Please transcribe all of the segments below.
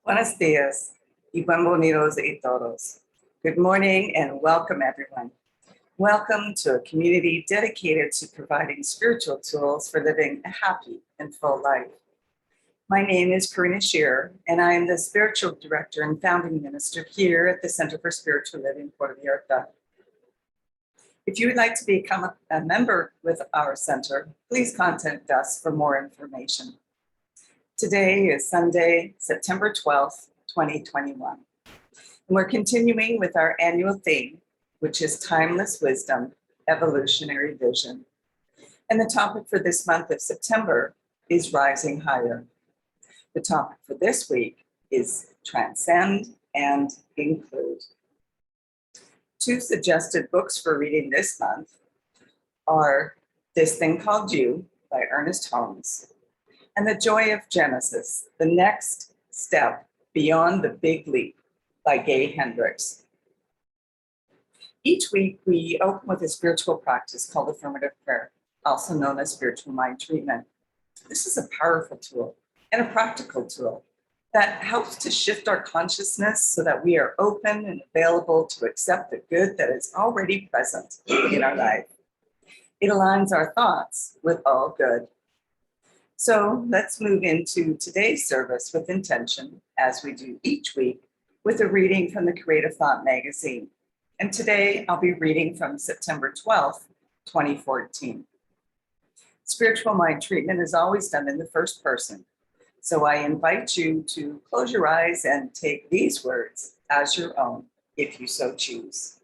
Buenos días y bienvenidos a todos. Good morning and welcome everyone. Welcome to a community dedicated to providing spiritual tools for living a happy and full life. My name is Karina Shearer, and I am the Spiritual Director and Founding Minister here at the Center for Spiritual Living Puerto Vallarta. If you would like to become a member with our center, please contact us for more information. Today is Sunday, September 12th, 2021. And we're continuing with our annual theme, which is Timeless Wisdom, Evolutionary Vision. And the topic for this month of September is Rising Higher. The topic for this week is Transcend and Include. Two suggested books for reading this month are This Thing Called You by Ernest Holmes and The Joy of Genesis, The Next Step Beyond the Big Leap by Gay Hendricks. Each week, we open with a spiritual practice called affirmative prayer, also known as spiritual mind treatment. This is a powerful tool and a practical tool that helps to shift our consciousness so that we are open and available to accept the good that is already present in our life. It aligns our thoughts with all good. So let's move into today's service with intention, as we do each week, with a reading from the Creative Thought magazine. And today I'll be reading from September 12th, 2014. Spiritual mind treatment is always done in the first person. So I invite you to close your eyes and take these words as your own, if you so choose.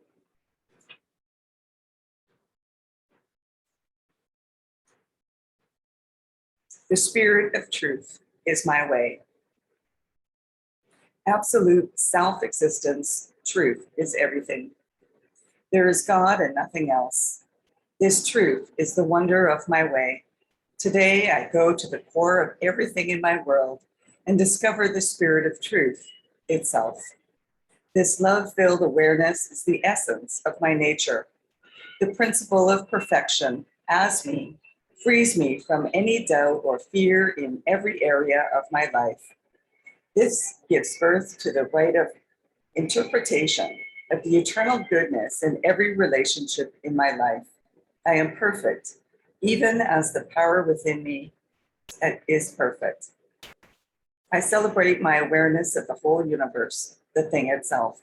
The spirit of truth is my way. Absolute self-existence, truth is everything. There is God and nothing else. This truth is the wonder of my way. Today, I go to the core of everything in my world and discover the spirit of truth itself. This love-filled awareness is the essence of my nature. The principle of perfection as me frees me from any doubt or fear in every area of my life. This gives birth to the right of interpretation of the eternal goodness in every relationship in my life. I am perfect, even as the power within me is perfect. I celebrate my awareness of the whole universe, the thing itself.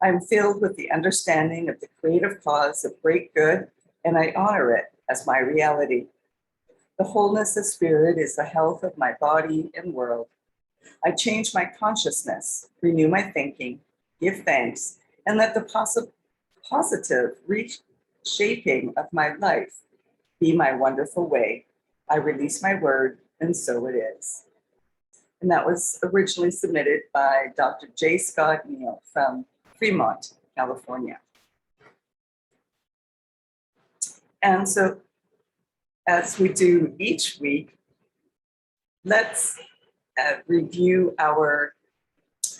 I am filled with the understanding of the creative cause of great good, and I honor it as my reality. The wholeness of spirit is the health of my body and world. I change my consciousness, renew my thinking, give thanks, and let the positive reshaping of my life be my wonderful way. I release my word, and so it is. And that was originally submitted by Dr. J. Scott Neal from Fremont, California. And so, as we do each week, let's review our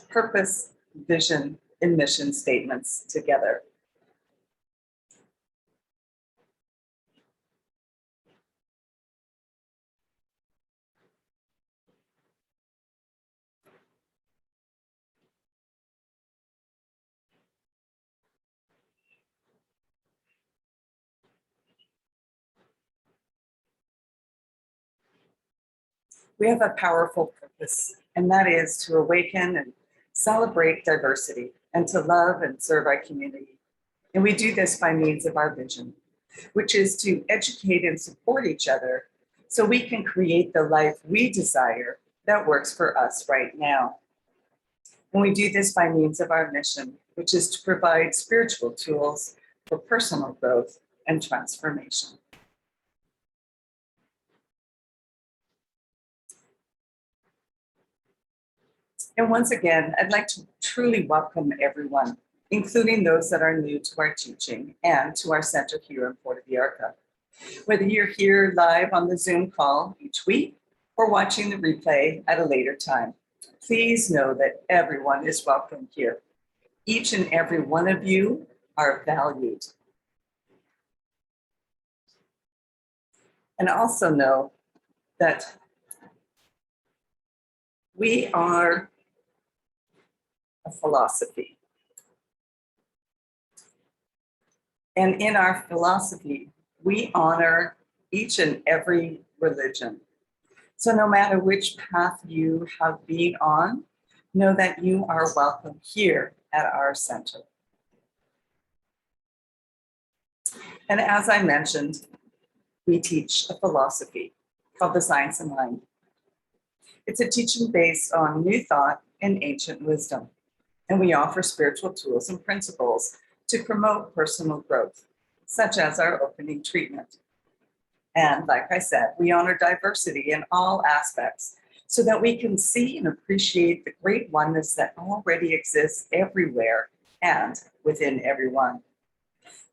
purpose, vision, and mission statements together. We have a powerful purpose, and that is to awaken and celebrate diversity and to love and serve our community. And we do this by means of our vision, which is to educate and support each other so we can create the life we desire that works for us right now. And we do this by means of our mission, which is to provide spiritual tools for personal growth and transformation. And once again, I'd like to truly welcome everyone, including those that are new to our teaching and to our center here in Puerto Vallarta. Whether you're here live on the Zoom call each week or watching the replay at a later time, please know that everyone is welcome here. Each and every one of you are valued. And also know that we are a philosophy. And in our philosophy, we honor each and every religion. So no matter which path you have been on, know that you are welcome here at our center. And as I mentioned, we teach a philosophy called the Science of Mind. It's a teaching based on new thought and ancient wisdom. And we offer spiritual tools and principles to promote personal growth, such as our opening treatment. And like I said, we honor diversity in all aspects so that we can see and appreciate the great oneness that already exists everywhere and within everyone.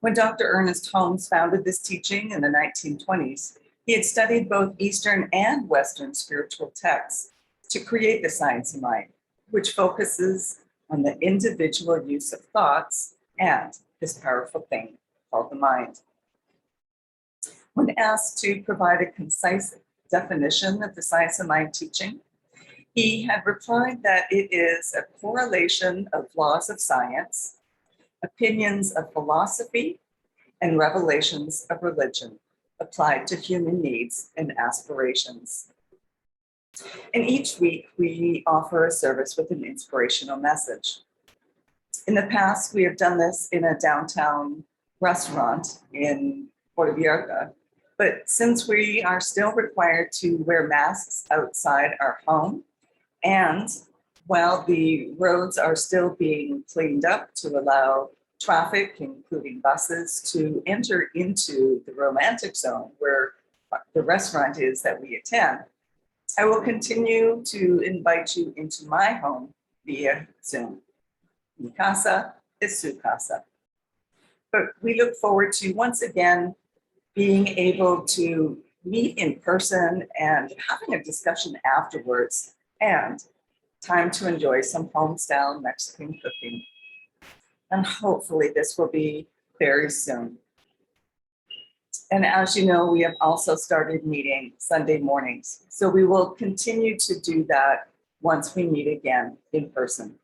When Dr. Ernest Holmes founded this teaching in the 1920s, he had studied both Eastern and Western spiritual texts to create the Science of Mind, which focuses on the individual use of thoughts and this powerful thing called the mind. When asked to provide a concise definition of the Science of Mind teaching, he had replied that it is a correlation of laws of science, opinions of philosophy, and revelations of religion applied to human needs and aspirations. And each week, we offer a service with an inspirational message. In the past, we have done this in a downtown restaurant in Puerto Vallarta, but since we are still required to wear masks outside our home, and while the roads are still being cleaned up to allow traffic, including buses, to enter into the romantic zone where the restaurant is that we attend, I will continue to invite you into my home via Zoom. Mi casa es su casa. But we look forward to once again being able to meet in person and having a discussion afterwards, and time to enjoy some home-style Mexican cooking. And hopefully this will be very soon. And as you know, we have also started meeting Sunday mornings. So we will continue to do that once we meet again in person.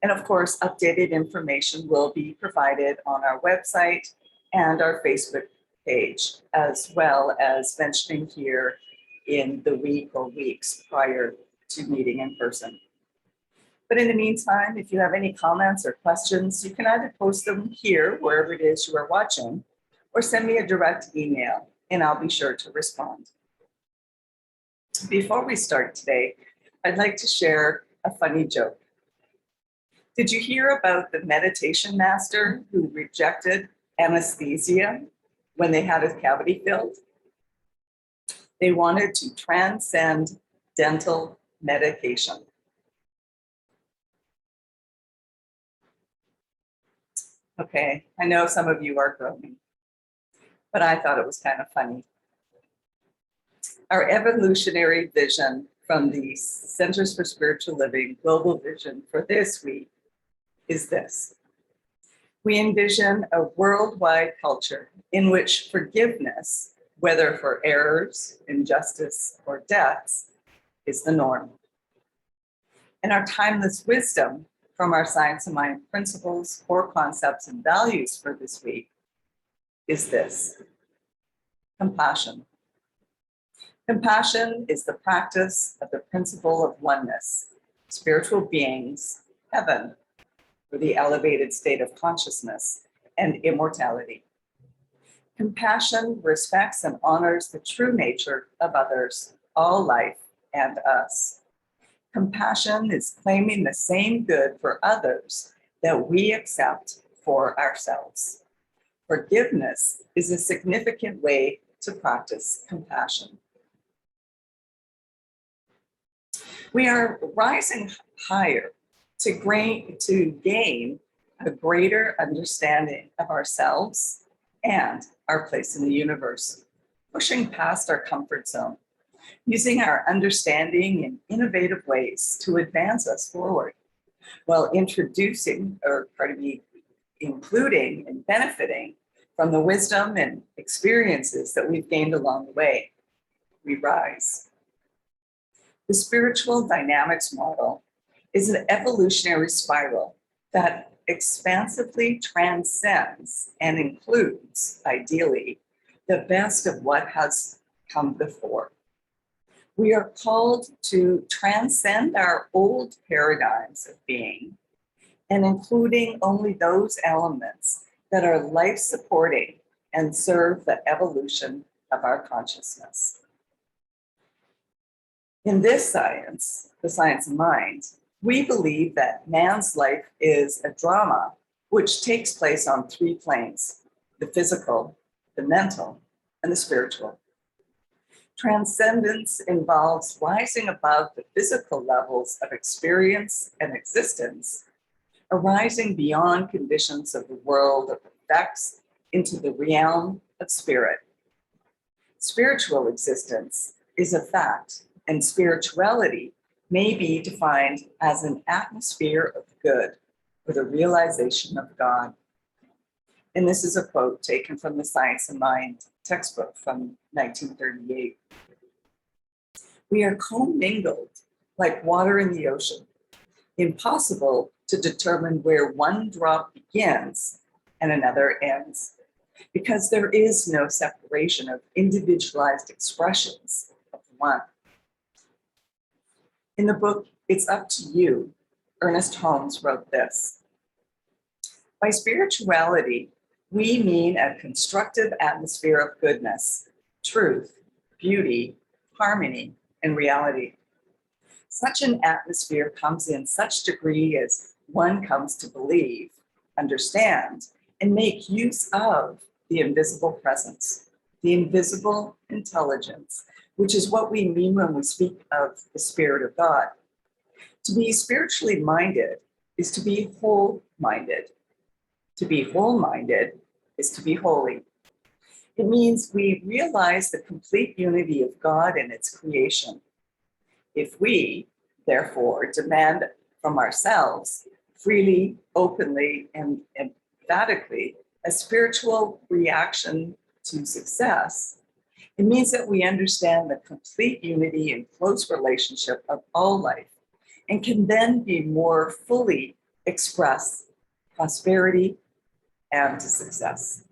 And of course, updated information will be provided on our website and our Facebook page, as well as mentioning here in the week or weeks prior to meeting in person. But in the meantime, if you have any comments or questions, you can either post them here, wherever it is you are watching, or send me a direct email, and I'll be sure to respond. Before we start today, I'd like to share a funny joke. Did you hear about the meditation master who rejected anesthesia when they had his cavity filled? They wanted to transcend dental medication. Okay, I know some of you are groaning, but I thought it was kind of funny. Our evolutionary vision from the Centers for Spiritual Living Global Vision for this week is this. We envision a worldwide culture in which forgiveness, whether for errors, injustice, or deaths, is the norm. And our timeless wisdom from our Science of Mind principles, core concepts, and values for this week is this: compassion. Compassion is the practice of the principle of oneness, spiritual beings, heaven, or the elevated state of consciousness, and immortality. Compassion respects and honors the true nature of others, all life, and us. Compassion is claiming the same good for others that we accept for ourselves. Forgiveness is a significant way to practice compassion. We are rising higher to gain a greater understanding of ourselves and our place in the universe, pushing past our comfort zone, using our understanding in innovative ways to advance us forward, while including and benefiting from the wisdom and experiences that we've gained along the way. We rise. The spiritual dynamics model is an evolutionary spiral that expansively transcends and includes, ideally, the best of what has come before. We are called to transcend our old paradigms of being and including only those elements that are life-supporting and serve the evolution of our consciousness. In this science, the science of mind, we believe that man's life is a drama which takes place on three planes: the physical, the mental, and the spiritual. Transcendence involves rising above the physical levels of experience and existence, arising beyond conditions of the world of effects into the realm of spirit. Spiritual existence is a fact, and spirituality may be defined as an atmosphere of good for the realization of God. And this is a quote taken from the Science of Mind textbook from 1938. We are commingled like water in the ocean, impossible to determine where one drop begins and another ends, because there is no separation of individualized expressions of one. In the book, It's Up to You, Ernest Holmes wrote this: "By spirituality, we mean a constructive atmosphere of goodness, truth, beauty, harmony, and reality. Such an atmosphere comes in such degree as one comes to believe, understand, and make use of the invisible presence, the invisible intelligence, which is what we mean when we speak of the Spirit of God. To be spiritually minded is to be whole-minded. To be whole-minded is to be holy. It means we realize the complete unity of God and its creation. If we, therefore, demand from ourselves freely, openly, and emphatically a spiritual reaction to success, it means that we understand the complete unity and close relationship of all life and can then be more fully express prosperity and success."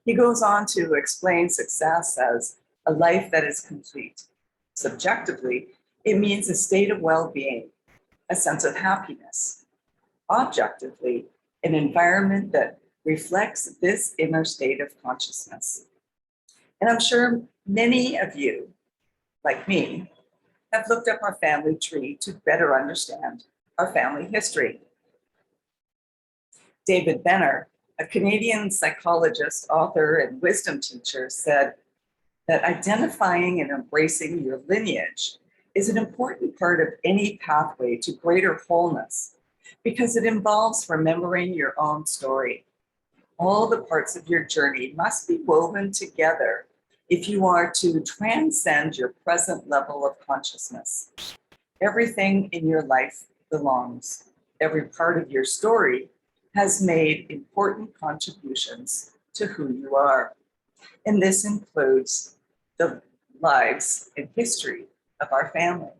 He goes on to explain success as a life that is complete. Subjectively, it means a state of well-being, a sense of happiness. Objectively, an environment that reflects this inner state of consciousness. And I'm sure many of you, like me, have looked up our family tree to better understand our family history. David Benner, a Canadian psychologist, author, and wisdom teacher, said that identifying and embracing your lineage is an important part of any pathway to greater wholeness because it involves remembering your own story. All the parts of your journey must be woven together if you are to transcend your present level of consciousness. Everything in your life belongs. Every part of your story has made important contributions to who you are. And this includes the lives and history of our family.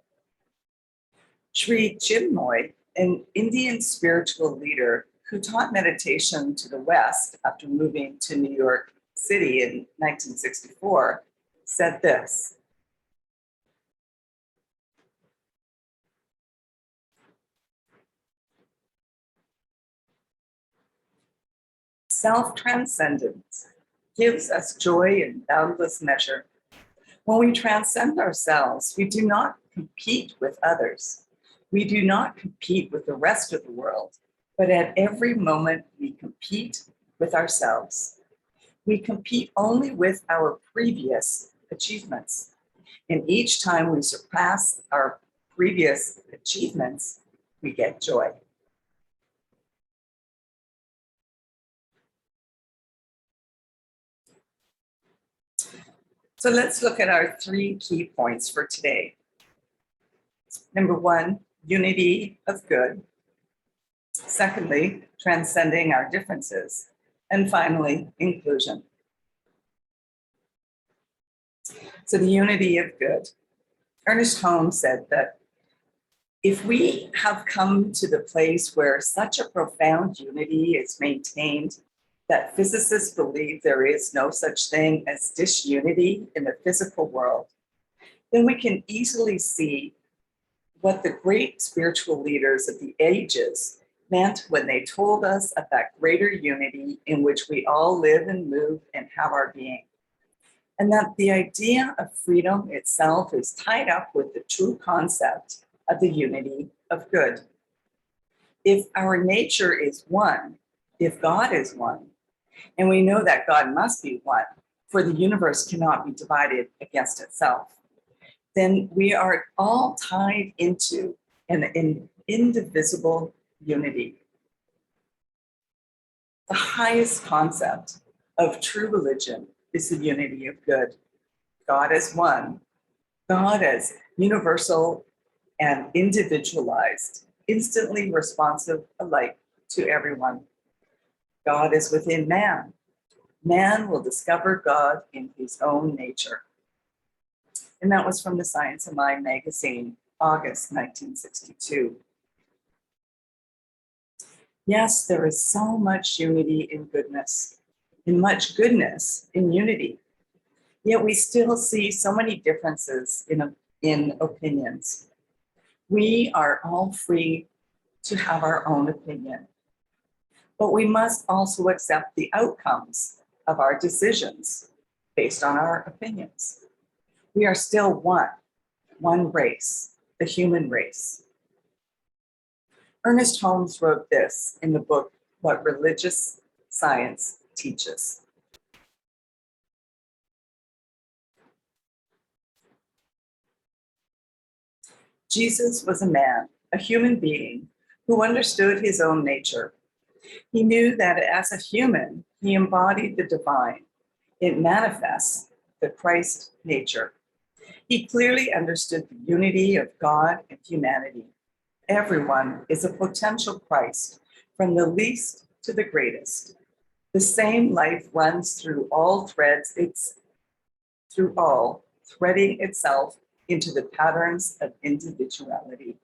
Sri Chinmoy, an Indian spiritual leader who taught meditation to the West after moving to New York City in 1964, said this: "Self-transcendence gives us joy in boundless measure. When we transcend ourselves, we do not compete with others. We do not compete with the rest of the world, but at every moment we compete with ourselves. We compete only with our previous achievements. And each time we surpass our previous achievements, we get joy." So let's look at our 3 key points for today. Number 1, unity of good. Secondly, transcending our differences. And finally, inclusion. So the unity of good. Ernest Holmes said that If we have come to the place where such a profound unity is maintained that physicists believe there is no such thing as disunity in the physical world, then we can easily see what the great spiritual leaders of the ages meant when they told us of that greater unity in which we all live and move and have our being. And that the idea of freedom itself is tied up with the true concept of the unity of good. If our nature is one, if God is one, and we know that God must be one, for the universe cannot be divided against itself, then we are all tied into an indivisible unity. The highest concept of true religion is the unity of good. God as one, God as universal and individualized, instantly responsive alike to everyone. God is within man. Man will discover God in his own nature. And that was from the Science of Mind magazine, August 1962. Yes, there is so much unity in goodness, and much goodness in unity. Yet we still see so many differences in opinions. We are all free to have our own opinion, but we must also accept the outcomes of our decisions based on our opinions. We are still one race, the human race. Ernest Holmes wrote this in the book, What Religious Science Teaches. Jesus was a man, a human being, who understood his own nature. He knew that as a human, he embodied the divine. It manifests the Christ nature. He clearly understood the unity of God and humanity. Everyone is a potential Christ, from the least to the greatest. The same life runs through all threads, threading itself into the patterns of individuality.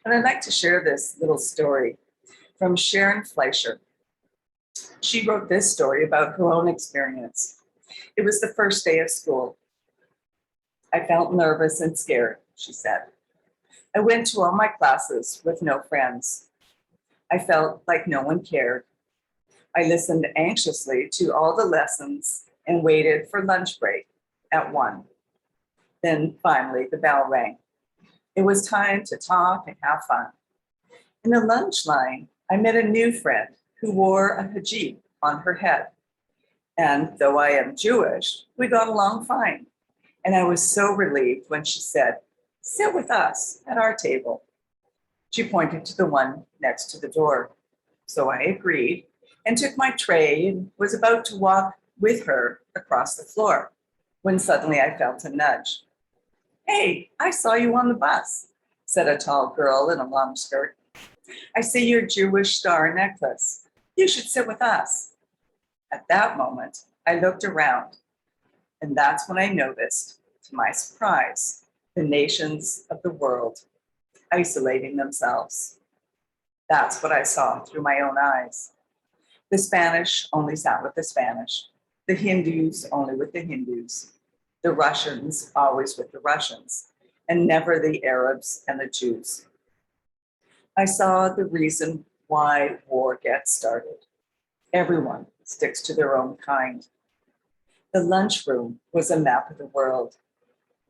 And I'd like to share this little story from Sharon Fleischer. She wrote this story about her own experience. It was the first day of school. I felt nervous and scared, she said. I went to all my classes with no friends. I felt like no one cared. I listened anxiously to all the lessons and waited for lunch break at 1. Then finally the bell rang. It was time to talk and have fun. In the lunch line, I met a new friend who wore a hijab on her head. And though I am Jewish, we got along fine. And I was so relieved when she said, "Sit with us at our table." She pointed to the one next to the door. So I agreed and took my tray and was about to walk with her across the floor when suddenly I felt a nudge. "Hey, I saw you on the bus," said a tall girl in a long skirt. "I see your Jewish star necklace. You should sit with us." At that moment, I looked around, and that's when I noticed, to my surprise, the nations of the world isolating themselves. That's what I saw through my own eyes. The Spanish only sat with the Spanish, the Hindus only with the Hindus, the Russians always with the Russians, and never the Arabs and the Jews. I saw the reason why war gets started. Everyone sticks to their own kind. The lunchroom was a map of the world.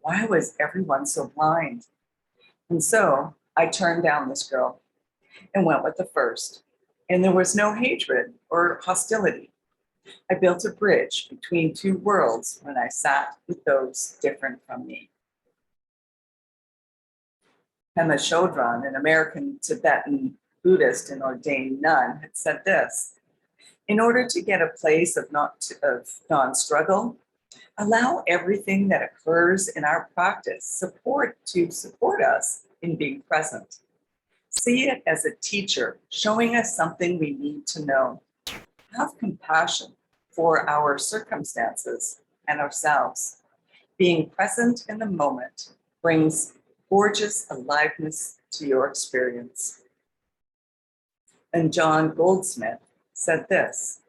Why was everyone so blind? And so I turned down this girl and went with the first. And there was no hatred or hostility. I built a bridge between two worlds when I sat with those different from me. Pema Chodron, an American Tibetan Buddhist and ordained nun, had said this: in order to get a place of non-struggle, allow everything that occurs in our practice to support us in being present. See it as a teacher showing us something we need to know. Have compassion for our circumstances and ourselves. Being present in the moment brings gorgeous aliveness to your experience. And John Goldsmith said this: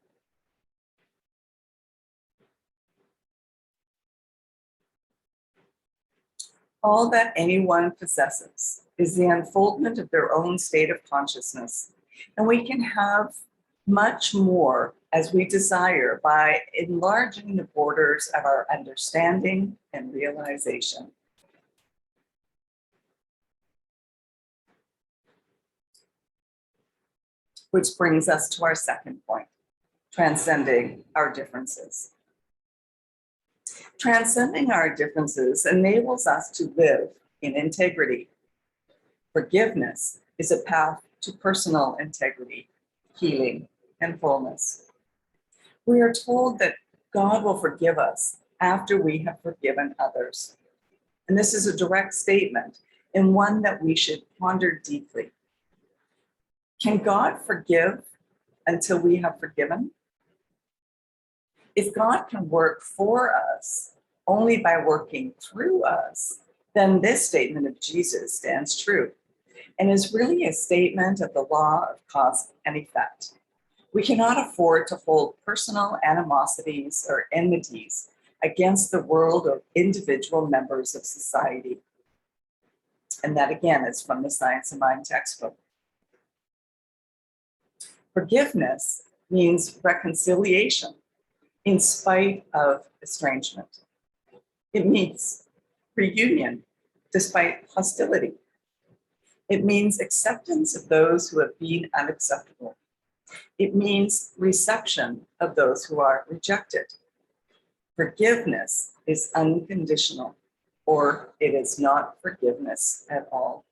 all that anyone possesses is the unfoldment of their own state of consciousness, and we can have much more as we desire by enlarging the borders of our understanding and realization. Which brings us to our second point, transcending our differences. Transcending our differences enables us to live in integrity. Forgiveness is a path to personal integrity, healing, and fullness. We are told that God will forgive us after we have forgiven others. And this is a direct statement and one that we should ponder deeply. Can God forgive until we have forgiven? If God can work for us only by working through us, then this statement of Jesus stands true and is really a statement of the law of cause and effect. We cannot afford to hold personal animosities or enmities against the world of individual members of society. And that again is from the Science of Mind textbook. Forgiveness means reconciliation in spite of estrangement. It means reunion despite hostility. It means acceptance of those who have been unacceptable. It means reception of those who are rejected. Forgiveness is unconditional, or it is not forgiveness at all.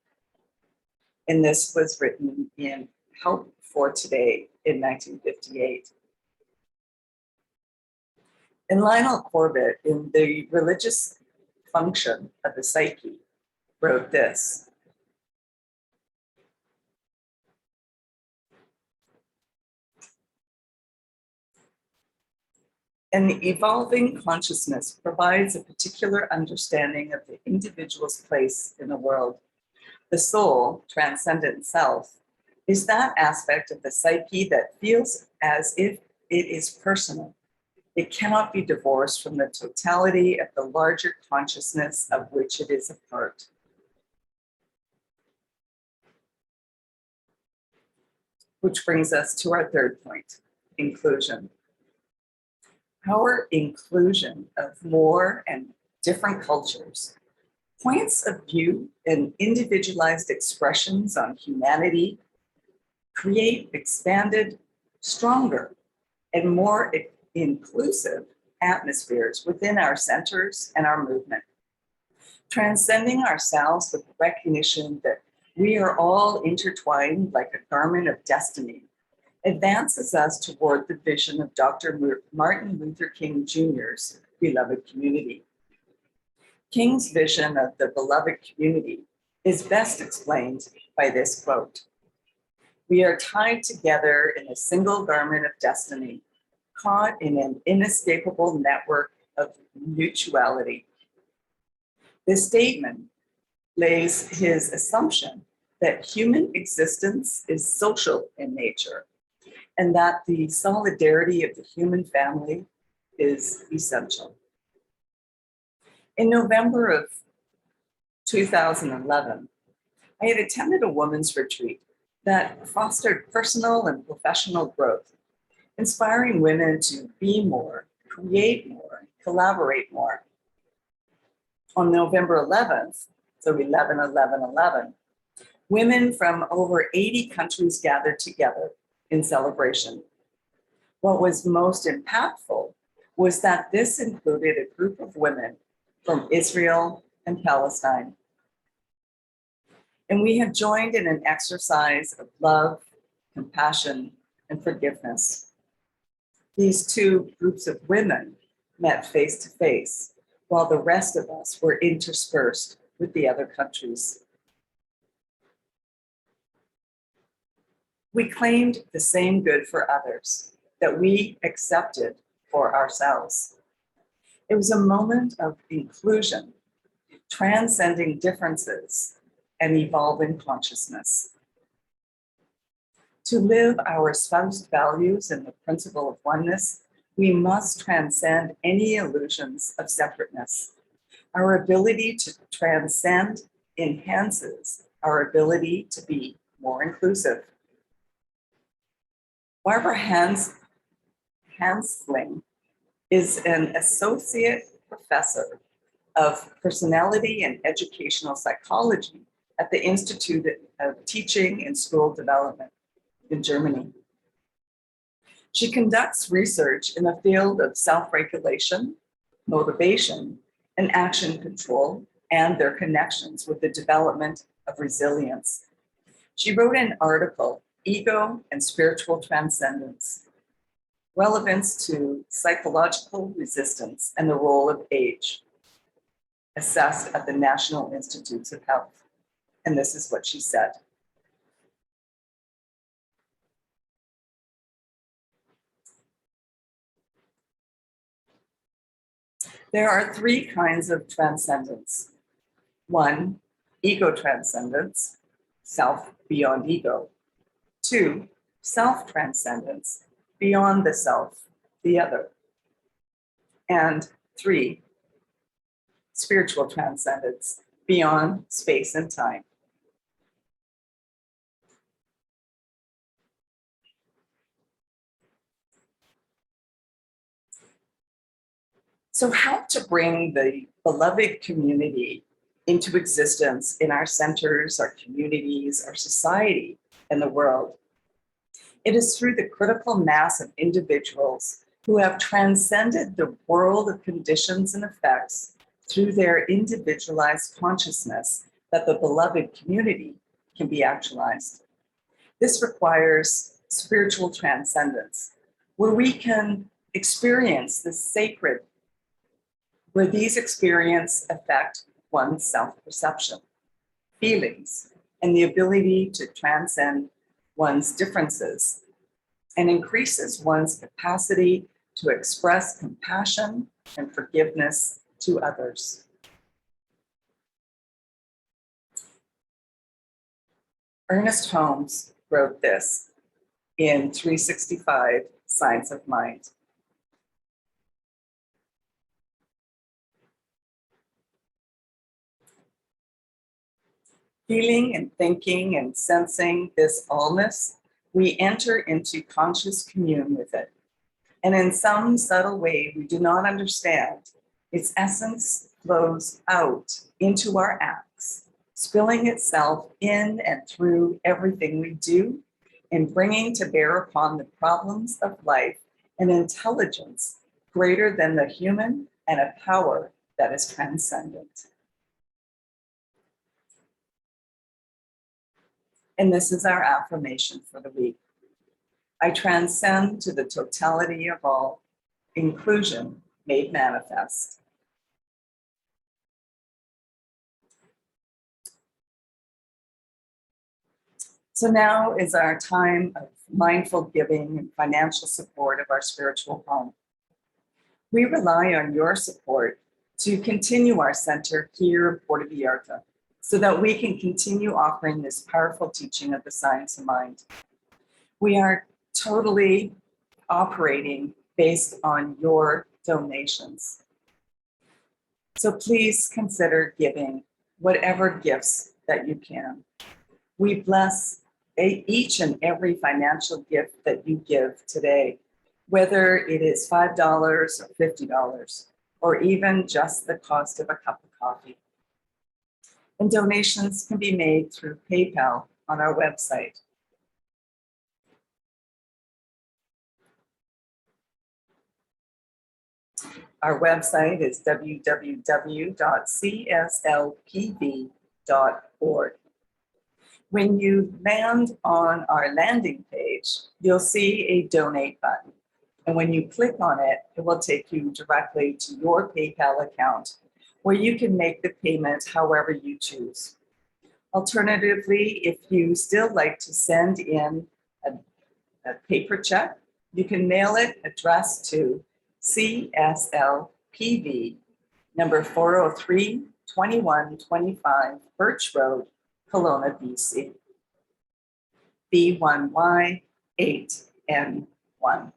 And this was written in Help for Today in 1958. And Lionel Corbett, in The Religious Function of the Psyche, wrote this: an evolving consciousness provides a particular understanding of the individual's place in the world. The soul, transcendent self, is that aspect of the psyche that feels as if it is personal. It cannot be divorced from the totality of the larger consciousness of which it is a part. Which brings us to our third point, inclusion. Our inclusion of more and different cultures, points of view, and individualized expressions on humanity create expanded, stronger, and more inclusive atmospheres within our centers and our movement. Transcending ourselves with the recognition that we are all intertwined like a garment of destiny advances us toward the vision of Dr. Martin Luther King Jr.'s beloved community. King's vision of the beloved community is best explained by this quote: "We are tied together in a single garment of destiny, caught in an inescapable network of mutuality." This statement lays his assumption that human existence is social in nature, and that the solidarity of the human family is essential. In November of 2011, I had attended a women's retreat that fostered personal and professional growth, inspiring women to be more, create more, collaborate more. On November 11th, so 11-11-11, women from over 80 countries gathered together in celebration. What was most impactful was that this included a group of women from Israel and Palestine. And we have joined in an exercise of love, compassion, and forgiveness. These two groups of women met face to face, while the rest of us were interspersed with the other countries. We claimed the same good for others that we accepted for ourselves. It was a moment of inclusion, transcending differences and evolving consciousness. To live our espoused values and the principle of oneness, we must transcend any illusions of separateness. Our ability to transcend enhances our ability to be more inclusive. Barbara Hansling is an associate professor of personality and educational psychology at the Institute of Teaching and School Development in Germany. She conducts research in the field of self-regulation, motivation, and action control, and their connections with the development of resilience. She wrote an article, Ego and Spiritual Transcendence, Relevance to Psychological Resistance and the Role of Age, assessed at the National Institutes of Health. And this is what she said. There are three kinds of transcendence. One, ego transcendence, self beyond ego. Two, self-transcendence, beyond the self, the other. And three, spiritual transcendence, beyond space and time. So how to bring the beloved community into existence in our centers, our communities, our society, and the world? It is through the critical mass of individuals who have transcended the world of conditions and effects through their individualized consciousness that the beloved community can be actualized. This requires spiritual transcendence, where we can experience the sacred, where these experiences affect one's self-perception, feelings, and the ability to transcend one's differences, and increases one's capacity to express compassion and forgiveness to others. Ernest Holmes wrote this in 365 Science of Mind. Feeling and thinking and sensing this allness, we enter into conscious commune with it. And in some subtle way we do not understand, its essence flows out into our acts, spilling itself in and through everything we do, and bringing to bear upon the problems of life an intelligence greater than the human and a power that is transcendent. And this is our affirmation for the week. I transcend to the totality of all, inclusion made manifest. So now is our time of mindful giving and financial support of our spiritual home. We rely on your support to continue our center here in Puerto Vallarta, so that we can continue offering this powerful teaching of the science of mind. We are totally operating based on your donations. So please consider giving whatever gifts that you can. We bless each and every financial gift that you give today, whether it is $5 or $50, or even just the cost of a cup of coffee. And donations can be made through PayPal on our website. Our website is www.cslpv.org. When you land on our landing page, you'll see a donate button. And when you click on it, it will take you directly to your PayPal account, where you can make the payment however you choose. Alternatively, if you still like to send in a paper check, you can mail it addressed to CSLPV, number 403-2125 Birch Road, Kelowna, BC. B1Y8N1.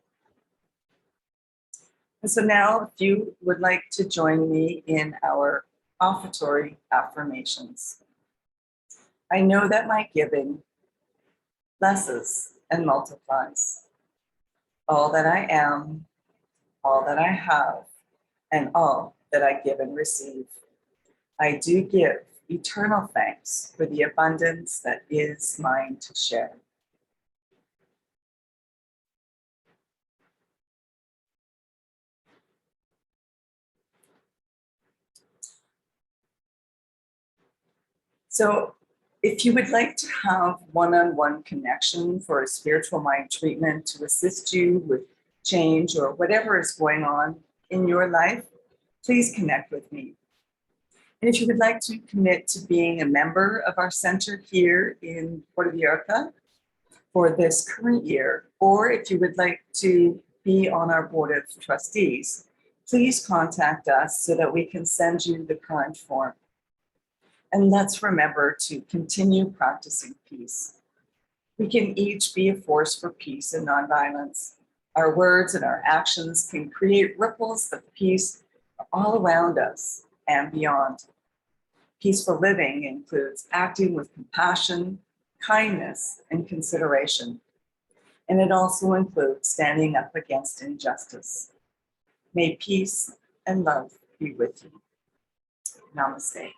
And so now, if you would like to join me in our offertory affirmations. I know that my giving blesses and multiplies. All that I am, all that I have, and all that I give and receive. I do give eternal thanks for the abundance that is mine to share. So if you would like to have one-on-one connection for a spiritual mind treatment to assist you with change or whatever is going on in your life, please connect with me. And if you would like to commit to being a member of our center here in Puerto Vallarta for this current year, or if you would like to be on our board of trustees, please contact us so that we can send you the current form. And let's remember to continue practicing peace. We can each be a force for peace and nonviolence. Our words and our actions can create ripples of peace all around us and beyond. Peaceful living includes acting with compassion, kindness, and consideration. And it also includes standing up against injustice. May peace and love be with you. Namaste.